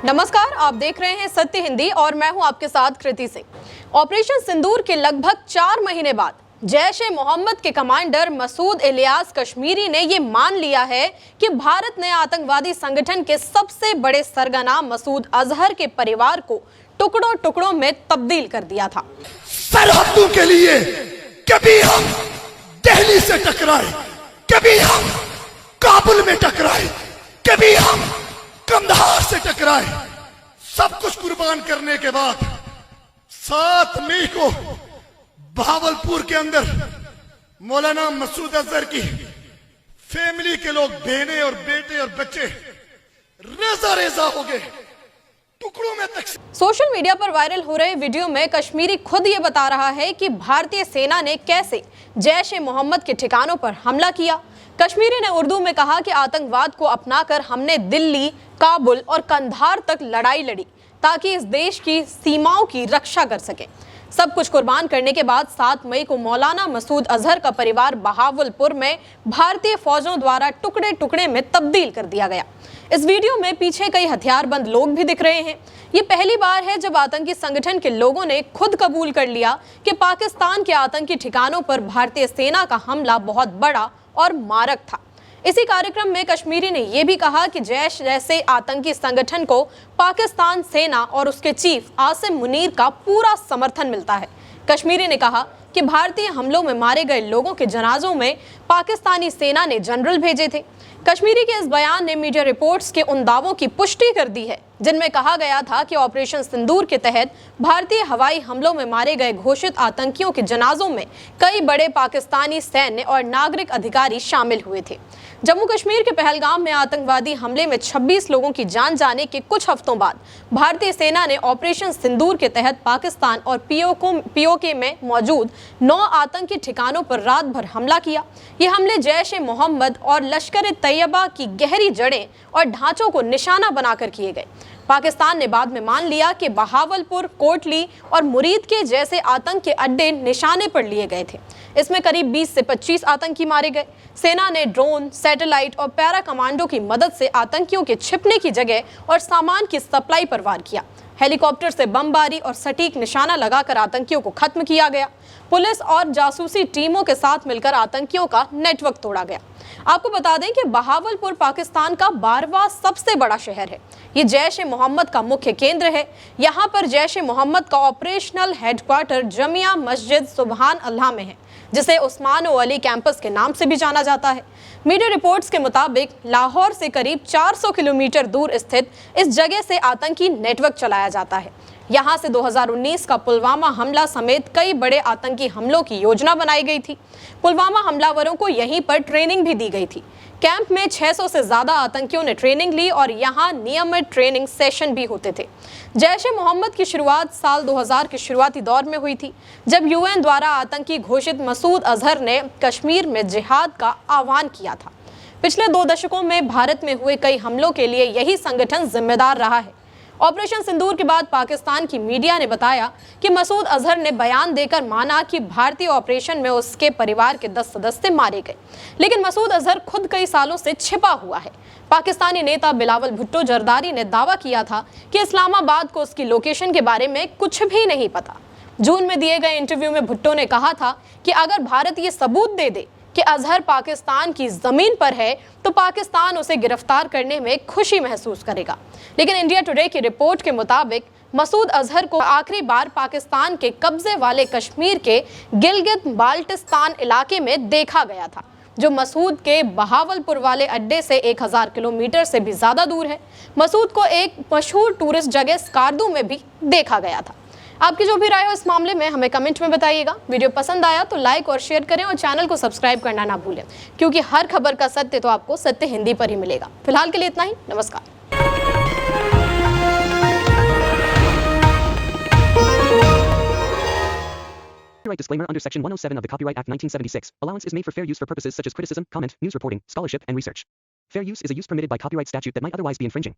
नमस्कार, आप देख रहे हैं सत्य हिंदी और मैं हूं आपके साथ कृति सिंह। ऑपरेशन सिंदूर के लगभग 4 महीने बाद जैश ए मोहम्मद के कमांडर मसूद इलियास कश्मीरी ने ये मान लिया है कि भारत ने आतंकवादी संगठन के सबसे बड़े सरगना मसूद अजहर के परिवार को टुकड़ों टुकड़ों में तब्दील कर दिया था। सरहदों के लिए कभी हम दिल्ली से टकराए, कभी हम काबुल में टकराए, कभी हम कंधार से टकराए, सब कुछ कुर्बान करने के बाद 7 मई को भावलपुर के अंदर मौलाना मसूद अजहर की फैमिली के लोग, बहनें और बेटे और बच्चे रेजा रेजा हो गए, टुकड़ों में तक। सोशल मीडिया पर वायरल हो रहे वीडियो में कश्मीरी खुद ये बता रहा है कि भारतीय सेना ने कैसे जैश ए मोहम्मद के ठिकानों पर हमला किया। कश्मीरी ने उर्दू में कहा कि आतंकवाद को अपनाकर हमने दिल्ली, काबुल और कंधार तक लड़ाई लड़ी ताकि इस देश की सीमाओं की रक्षा कर सके। सब कुछ कुर्बान करने के बाद 7 मई को मौलाना मसूद अजहर का परिवार बहावलपुर में भारतीय फौजों द्वारा टुकड़े टुकड़े में तब्दील कर दिया गया। इस वीडियो में पीछे कई हथियारबंद लोग भी दिख रहे हैं। ये पहली बार है जब आतंकी संगठन के लोगों ने खुद कबूल कर लिया कि पाकिस्तान के आतंकी ठिकानों पर भारतीय सेना का हमला बहुत बड़ा और मारक था। इसी कार्यक्रम में कश्मीरी ने यह भी कहा कि जैश जैसे आतंकी संगठन को पाकिस्तान सेना और उसके चीफ आसिम मुनीर का पूरा समर्थन मिलता है। कश्मीरी ने कहा कि भारतीय हमलों में मारे गए लोगों के जनाजों में पाकिस्तानी सेना ने जनरल भेजे थे। कश्मीरी के इस बयान ने मीडिया रिपोर्ट्स के उन दावों की पुष्टि कर दी है जिनमें कहा गया था कि ऑपरेशन सिंदूर के तहत भारतीय हवाई हमलों में मारे गए घोषित आतंकियों के जनाजों में कई बड़े पाकिस्तानी सैन्य और नागरिक अधिकारी शामिल हुए थे। जम्मू कश्मीर के पहलगाम में आतंकवादी हमले में 26 लोगों की जान जाने के कुछ हफ्तों बाद भारतीय सेना ने ऑपरेशन सिंदूर के तहत पाकिस्तान और पीओके में मौजूद 9 आतंकी ठिकानों पर रात भर हमला किया। ये हमले जैश ए मोहम्मद और लश्कर ए तैयबा की गहरी जड़ें और ढांचों को निशाना बनाकर किए गए। पाकिस्तान ने बाद में मान लिया कि बहावलपुर, कोटली और मुरीद के जैसे आतंक के अड्डे निशाने पर लिए गए थे। इसमें करीब 20 से 25 आतंकी मारे गए। सेना ने ड्रोन, सैटेलाइट और पैरा कमांडो की मदद से आतंकियों के छिपने की जगह और सामान की सप्लाई पर वार किया। हेलीकॉप्टर से बमबारी और सटीक निशाना लगाकर आतंकियों को खत्म किया गया। पुलिस और जासूसी टीमों के साथ मिलकर आतंकियों का नेटवर्क तोड़ा गया। आपको बता दें कि बहावलपुर पाकिस्तान का 12वां सबसे बड़ा शहर है। ये जैश ए मोहम्मद का मुख्य केंद्र है। यहाँ पर जैश ए मोहम्मद का ऑपरेशनल हेडक्वार्टर जमिया मस्जिद सुबहान अल्लाह में है, जिसे उस्मान ओ अली कैंपस के नाम से भी जाना जाता है। मीडिया रिपोर्ट्स के मुताबिक लाहौर से करीब 400 किलोमीटर दूर स्थित इस जगह से आतंकी नेटवर्क चलाया जाता है। यहाँ से 2019 का पुलवामा हमला समेत कई बड़े आतंकी हमलों की योजना बनाई गई थी। पुलवामा हमलावरों को यहीं पर ट्रेनिंग भी दी गई थी। कैंप में 600 से ज्यादा आतंकियों ने ट्रेनिंग ली और यहाँ नियमित ट्रेनिंग सेशन भी होते थे। जैश ए मोहम्मद की शुरुआत साल 2000 के शुरुआती दौर में हुई थी, जब यूएन द्वारा आतंकी घोषित मसूद अजहर ने कश्मीर में जिहाद का आह्वान किया था। पिछले 2 दशकों में भारत में हुए कई हमलों के लिए यही संगठन जिम्मेदार रहा है। ऑपरेशन सिंदूर के बाद पाकिस्तान की मीडिया ने बताया कि मसूद अजहर ने बयान देकर माना कि भारतीय ऑपरेशन में उसके परिवार के 10 सदस्य मारे गए, लेकिन मसूद अजहर खुद कई सालों से छिपा हुआ है। पाकिस्तानी नेता बिलावल भुट्टो जरदारी ने दावा किया था कि इस्लामाबाद को उसकी लोकेशन के बारे में कुछ भी नहीं पता। जून में दिए गए इंटरव्यू में भुट्टो ने कहा था कि अगर भारत ये सबूत दे दे कि अजहर पाकिस्तान की जमीन पर है तो पाकिस्तान उसे गिरफ्तार करने में खुशी महसूस करेगा। लेकिन इंडिया टुडे की रिपोर्ट के मुताबिक मसूद अजहर को आखिरी बार पाकिस्तान के कब्जे वाले कश्मीर के गिलगित बाल्टिस्तान इलाके में देखा गया था, जो मसूद के बहावलपुर वाले अड्डे से 1000 किलोमीटर से भी ज्यादा दूर है। मसूद को एक मशहूर टूरिस्ट जगह स्कार्दू में भी देखा गया था। आपकी जो भी राय हो इस मामले में हमें कमेंट में बताइएगा। वीडियो पसंद आया तो लाइक और शेयर करें और चैनल को सब्सक्राइब करना ना भूलें, क्योंकि हर खबर का सत्य तो आपको सत्य हिंदी पर ही मिलेगा। फिलहाल के लिए इतना ही। नमस्कार। Copyright disclaimer under Section 107 of the Copyright Act 1976. Allowance is made for fair use for purposes such as criticism, comment, news reporting, scholarship, and research. Fair use is a use permitted by copyright statute that might otherwise be infringing.